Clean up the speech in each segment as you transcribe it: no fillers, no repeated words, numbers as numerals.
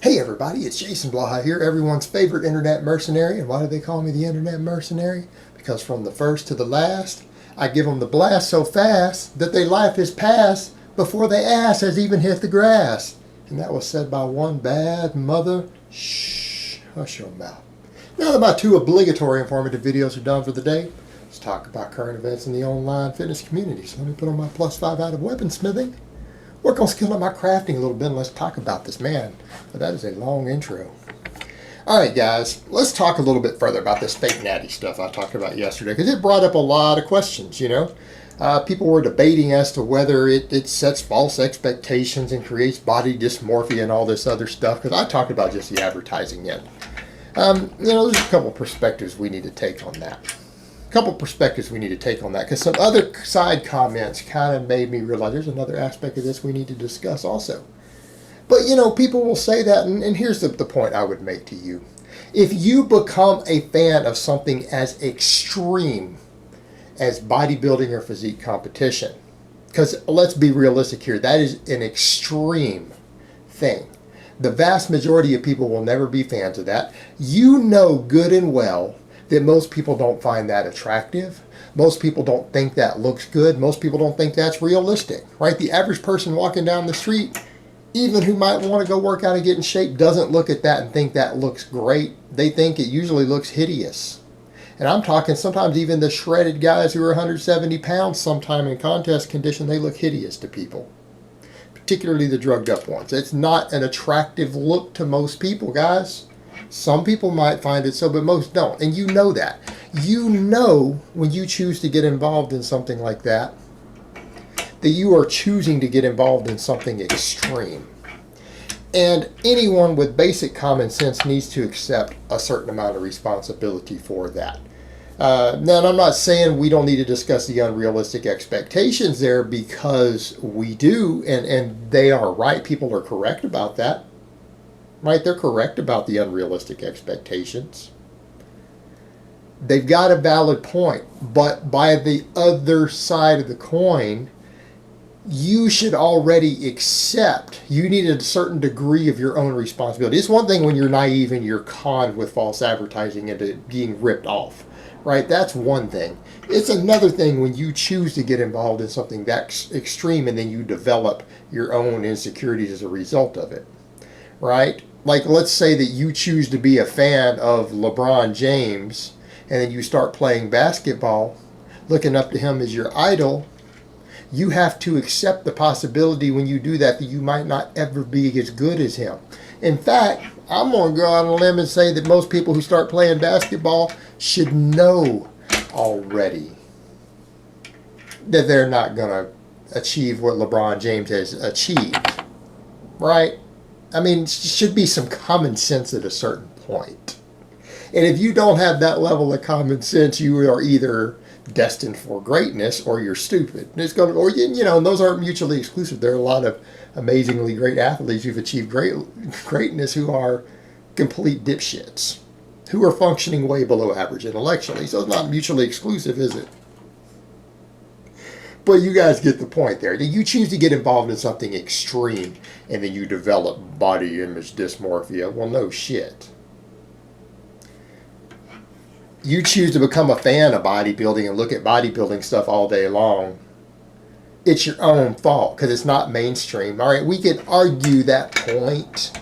Hey everybody, it's Jason Blaha here, everyone's favorite internet mercenary. And why do they call me the internet mercenary? Because from the first to the last, I give them the blast so fast that they life is past before the ass has even hit the grass. And that was said by one bad mother. Shh, hush your mouth. Now that my two obligatory informative videos are done for the day, let's talk about current events in the online fitness community. So let me put on my +5 out of weaponsmithing. Work on skilling up my crafting a little bit and let's talk about this, man. But that is a long intro. Alright guys, let's talk a little bit further about this fake natty stuff I talked about yesterday, because it brought up a lot of questions, you know. People were debating as to whether it sets false expectations and creates body dysmorphia and all this other stuff, because I talked about just the advertising end. You know, there's a couple perspectives we need to take on that. Because some other side comments kind of made me realize there's another aspect of this we need to discuss also. But, you know, people will say that, and here's the point I would make to you. If you become a fan of something as extreme as bodybuilding or physique competition, because let's be realistic here, that is an extreme thing. The vast majority of people will never be fans of that. You know good and well that most people don't find that attractive. Most people don't think that looks good. Most people don't think that's realistic, right? The average person walking down the street, even who might want to go work out and get in shape, doesn't look at that and think that looks great. They think it usually looks hideous. And I'm talking sometimes even the shredded guys who are 170 pounds sometime in contest condition, they look hideous to people. Particularly the drugged up ones. It's not an attractive look to most people, guys. Some people might find it so, but most don't. And you know that. You know when you choose to get involved in something like that, that you are choosing to get involved in something extreme. And anyone with basic common sense needs to accept a certain amount of responsibility for that. Now, I'm not saying we don't need to discuss the unrealistic expectations there, because we do, and they are right. People are correct about that. Right? They're correct about the unrealistic expectations. They've got a valid point, but by the other side of the coin, you should already accept you need a certain degree of your own responsibility. It's one thing when you're naive and you're conned with false advertising into being ripped off, right? That's one thing. It's another thing when you choose to get involved in something that extreme and then you develop your own insecurities as a result of it, right? Like, let's say that you choose to be a fan of LeBron James and then you start playing basketball, looking up to him as your idol. You have to accept the possibility when you do that you might not ever be as good as him. In fact, I'm going to go out on a limb and say that most people who start playing basketball should know already that they're not going to achieve what LeBron James has achieved, right? I mean, should be some common sense at a certain point. And if you don't have that level of common sense, you are either destined for greatness or you're stupid. And it's going to, or you know, and those aren't mutually exclusive. There are a lot of amazingly great athletes who've achieved greatness who are complete dipshits, who are functioning way below average intellectually. So it's not mutually exclusive, is it? But you guys get the point there. You choose to get involved in something extreme and then you develop body image dysmorphia. Well, no shit. You choose to become a fan of bodybuilding and look at bodybuilding stuff all day long. It's your own fault because it's not mainstream. All right, we could argue that point.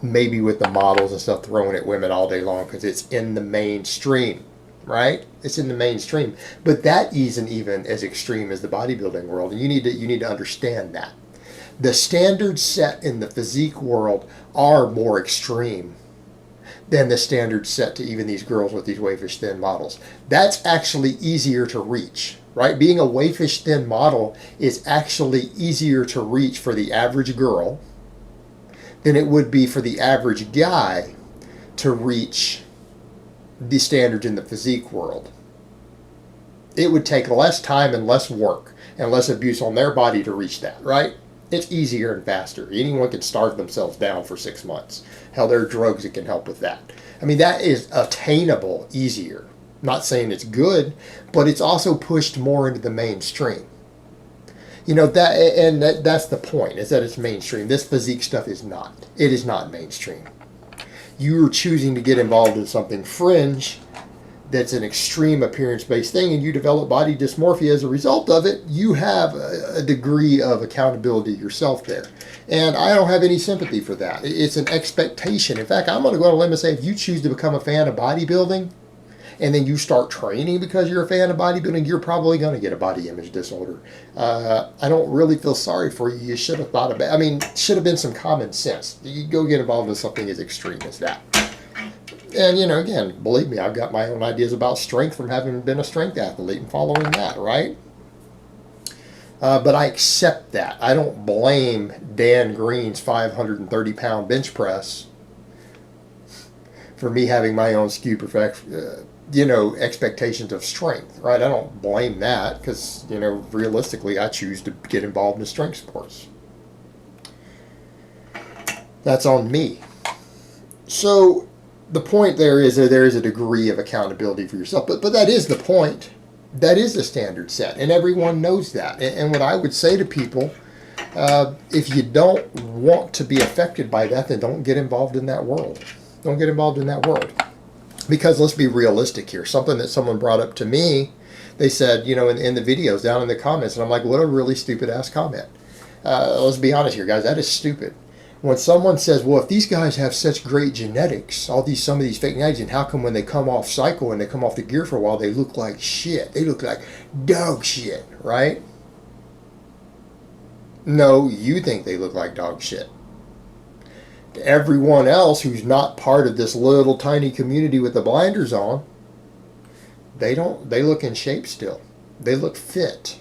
Maybe with the models and stuff throwing at women all day long because it's in the mainstream. Right? It's in the mainstream. But that isn't even as extreme as the bodybuilding world. And you need to understand that. The standards set in the physique world are more extreme than the standards set to even these girls with these waifish thin models. That's actually easier to reach, right? Being a waifish thin model is actually easier to reach for the average girl than it would be for the average guy to reach the standards in the physique world. It would take less time and less work and less abuse on their body to reach that, right? It's easier and faster. Anyone can starve themselves down for 6 months. Hell, there are drugs that can help with that. I mean, that is attainable easier. I'm not saying it's good, but it's also pushed more into the mainstream. You know, that's the point, is that it's mainstream. This physique stuff is not. It is not mainstream. You're choosing to get involved in something fringe that's an extreme appearance-based thing, and you develop body dysmorphia as a result of it. You have a degree of accountability yourself there. And I don't have any sympathy for that. It's an expectation. In fact, I'm going to go on a limb and say, if you choose to become a fan of bodybuilding, and then you start training because you're a fan of bodybuilding, you're probably going to get a body image disorder. I don't really feel sorry for you. You should have thought about it. I mean, should have been some common sense. You go get involved in something as extreme as that. And, you know, again, believe me, I've got my own ideas about strength from having been a strength athlete and following that, right? But I accept that. I don't blame Dan Green's 530-pound bench press for me having my own skew expectations of strength, right? I don't blame that because, you know, realistically, I choose to get involved in strength sports. That's on me. So the point there is that there is a degree of accountability for yourself, but that is the point. That is the standard set, and everyone knows that. And what I would say to people, if you don't want to be affected by that, then don't get involved in that world. Don't get involved in that world. Because let's be realistic here. Something that someone brought up to me, they said, you know, in the videos, down in the comments, and I'm like, what a really stupid ass comment. Let's be honest here, guys. That is stupid. When someone says, well, if these guys have such great genetics, some of these fake natties, and how come when they come off cycle and they come off the gear for a while, they look like shit? They look like dog shit, right? No, you think they look like dog shit. To everyone else who's not part of this little tiny community with the blinders on, they look in shape still. They look fit.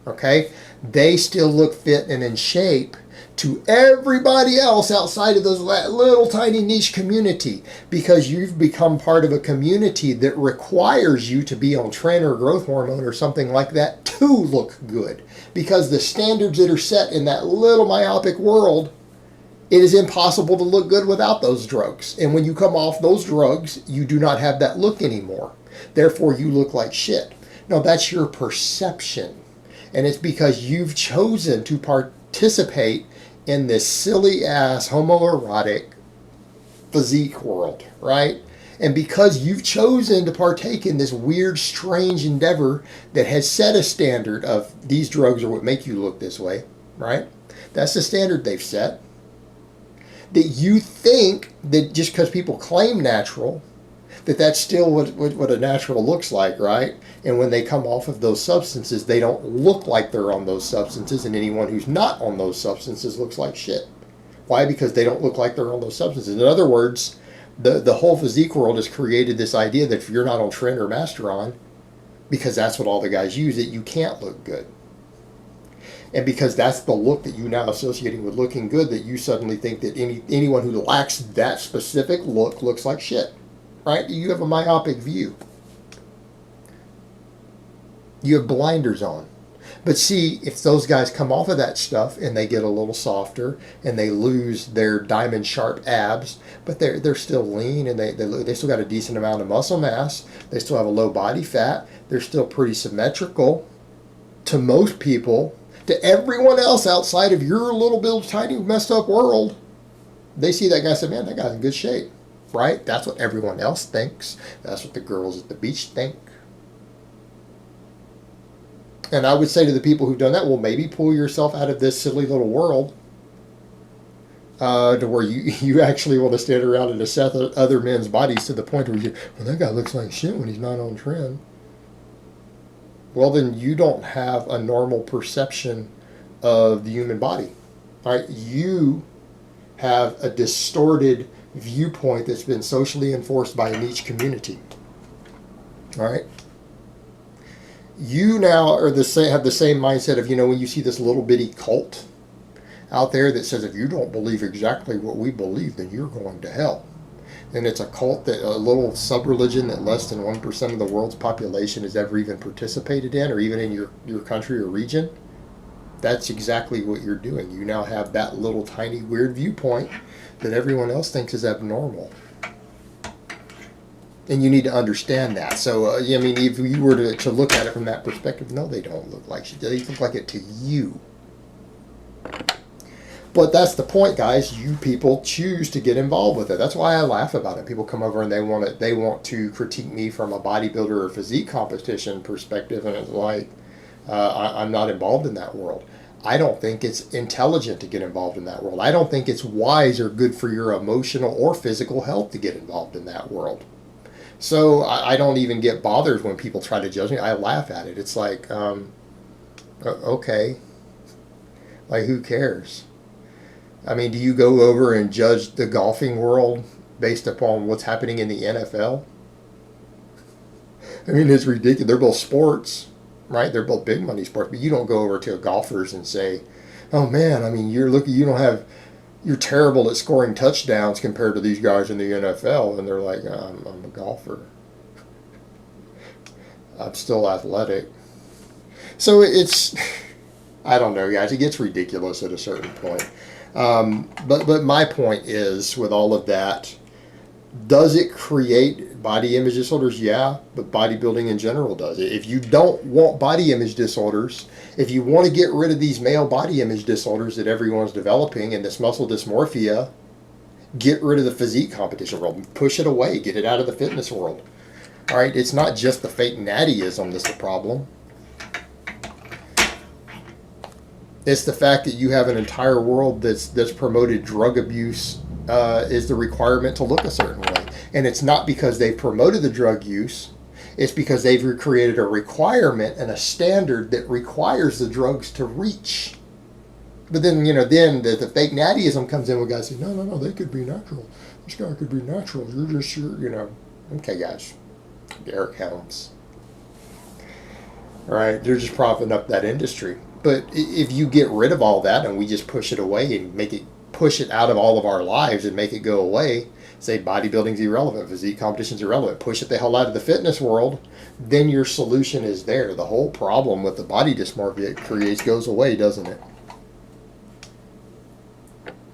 Okay? They still look fit and in shape to everybody else outside of those little tiny niche community, because you've become part of a community that requires you to be on tren or growth hormone or something like that to look good. Because the standards that are set in that little myopic world, it is impossible to look good without those drugs. And when you come off those drugs, you do not have that look anymore. Therefore, you look like shit. No, that's your perception. And it's because you've chosen to participate in this silly ass homoerotic physique world, right? And because you've chosen to partake in this weird, strange endeavor that has set a standard of these drugs are what make you look this way, right? That's the standard they've set. That you think that just because people claim natural, that's still what a natural looks like, right? And when they come off of those substances, they don't look like they're on those substances, and anyone who's not on those substances looks like shit. Why? Because they don't look like they're on those substances. In other words, the whole physique world has created this idea that if you're not on Tren or Masteron, because that's what all the guys use, that you can't look good. And because that's the look that you now associating with looking good, that you suddenly think that anyone who lacks that specific look looks like shit. Right? You have a myopic view. You have blinders on. But see, if those guys come off of that stuff and they get a little softer and they lose their diamond sharp abs, but they're still lean and they still got a decent amount of muscle mass, they still have a low body fat, they're still pretty symmetrical to most people, to everyone else outside of your little bit tiny messed up world. They see that guy and say, man, that guy's in good shape. Right? That's what everyone else thinks. That's what the girls at the beach think. And I would say to the people who've done that, well, maybe pull yourself out of this silly little world to where you actually want to stand around and assess other men's bodies to the point where you, well, that guy looks like shit when he's not on trend. Well, then you don't have a normal perception of the human body. All right? You have a distorted viewpoint that's been socially enforced by a niche community. All right? You now have the same mindset of, when you see this little bitty cult out there that says if you don't believe exactly what we believe, then you're going to hell. And it's a cult, that a little sub-religion that less than 1% of the world's population has ever even participated in, or even in your country or region. That's exactly what you're doing. You now have that little tiny weird viewpoint that everyone else thinks is abnormal. And you need to understand that. So, I mean, if you were to look at it from that perspective, no, they don't look like shit. They look like it to you. But that's the point, guys. You people choose to get involved with it. That's why I laugh about it. People come over and they want to critique me from a bodybuilder or physique competition perspective, and it's like I'm not involved in that world. I don't think it's intelligent to get involved in that world. I don't think it's wise or good for your emotional or physical health to get involved in that world. So I don't even get bothered when people try to judge me. I laugh at it. It's like, okay, like who cares? I mean, do you go over and judge the golfing world based upon what's happening in the NFL? I mean, it's ridiculous. They're both sports, right? They're both big money sports. But you don't go over to golfers and say, "Oh man, I mean, you're terrible at scoring touchdowns compared to these guys in the NFL." And they're like, "I'm a golfer. I'm still athletic." So it's, I don't know, guys. It gets ridiculous at a certain point. But my point is, with all of that, does it create body image disorders? Yeah, but bodybuilding in general does it. If you don't want body image disorders, if you want to get rid of these male body image disorders that everyone's developing and this muscle dysmorphia, get rid of the physique competition world. Push it away. Get it out of the fitness world. All right? It's not just the fake nattyism that's the problem. It's the fact that you have an entire world that's promoted drug abuse is the requirement to look a certain way. And it's not because they've promoted the drug use. It's because they've created a requirement and a standard that requires the drugs to reach. But then, then the fake nattyism comes in with guys saying, no, they could be natural. This guy could be natural. You're just, okay, guys. Air counts. All right, they're just propping up that industry. But if you get rid of all that and we just push it away and push it out of all of our lives and make it go away, say bodybuilding's irrelevant, physique competition's irrelevant, push it the hell out of the fitness world, then your solution is there. The whole problem with the body dysmorphia it creates goes away, doesn't it?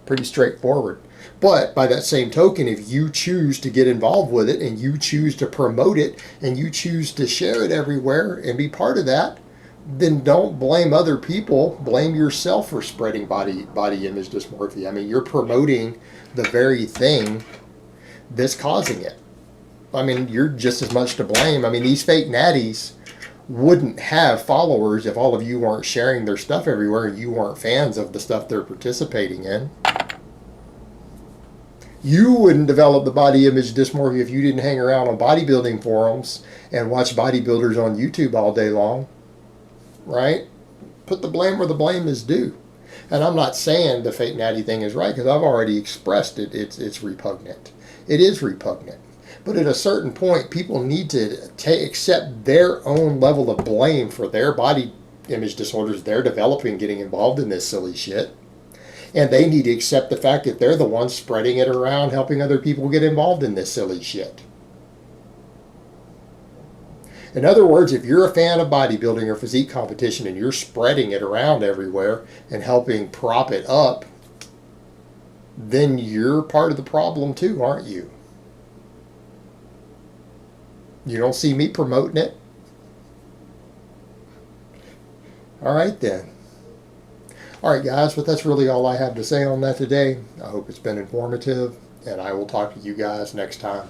Pretty straightforward. But by that same token, if you choose to get involved with it and you choose to promote it and you choose to share it everywhere and be part of that, then don't blame other people. Blame yourself for spreading body image dysmorphia. I mean, you're promoting the very thing that's causing it. I mean, you're just as much to blame. I mean, these fake natties wouldn't have followers if all of you weren't sharing their stuff everywhere and you weren't fans of the stuff they're participating in. You wouldn't develop the body image dysmorphia if you didn't hang around on bodybuilding forums and watch bodybuilders on YouTube all day long. Right? Put the blame where the blame is due. And I'm not saying the fake natty thing is right because I've already expressed it. It's repugnant. It is repugnant. But at a certain point, people need to accept their own level of blame for their body image disorders they're developing, getting involved in this silly shit. And they need to accept the fact that they're the ones spreading it around, helping other people get involved in this silly shit. In other words, if you're a fan of bodybuilding or physique competition and you're spreading it around everywhere and helping prop it up, then you're part of the problem too, aren't you? You don't see me promoting it? All right then. All right, guys, but that's really all I have to say on that today. I hope it's been informative, and I will talk to you guys next time.